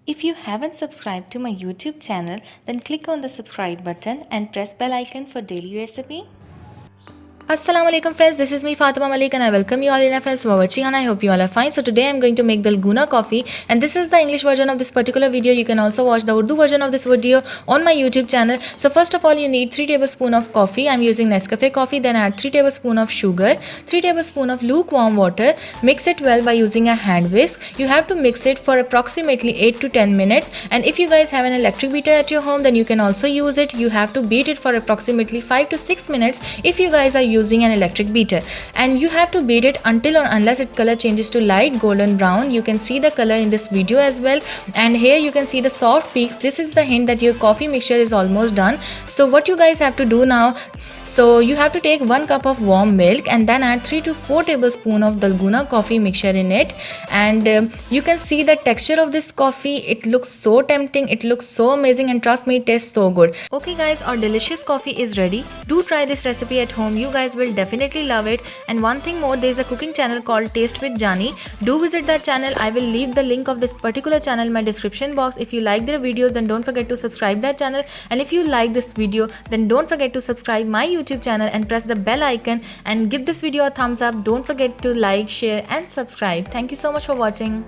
If you haven't subscribed to my YouTube channel, then click on the subscribe button and press bell icon for daily recipe. Assalamu alaikum friends, this is me Fatima Malik and I welcome you all in our friends Bawarchi and I hope you all are fine. So today I am going to make Dalgona coffee and this is the English version of this particular video. You can also watch the Urdu version of this video on my YouTube channel. So first of all you need 3 tablespoons of coffee. I am using Nescafe coffee. Then add 3 tablespoons of sugar, 3 tablespoons of lukewarm water. Mix it well by using a hand whisk. You have to mix it for approximately 8 to 10 minutes and if you guys have an electric beater at your home then you can also use it. You have to beat it for approximately 5 to 6 minutes if you guys are using an electric beater, and you have to beat it until or unless its color changes to light golden brown. You can see the color in this video as well, and here you can see the soft peaks. This is the hint that your coffee mixture is almost done. So what you guys have to do now, so you have to take 1 cup of warm milk and then add 3 to 4 tablespoons of Dalgona coffee mixture in it, and you can see the texture of this coffee. It looks so tempting, it looks so amazing, and trust me, it tastes so good. Okay guys, our delicious coffee is ready. Do try this recipe at home, you guys will definitely love it. And one thing more, there is a cooking channel called Taste with Jani. Do visit that channel. I will leave the link of this particular channel in my description box. If you like their videos then don't forget to subscribe that channel, and if you like this video then don't forget to subscribe my YouTube channel and press the bell icon and give this video a thumbs up. Don't forget to like, share and subscribe. Thank you so much for watching.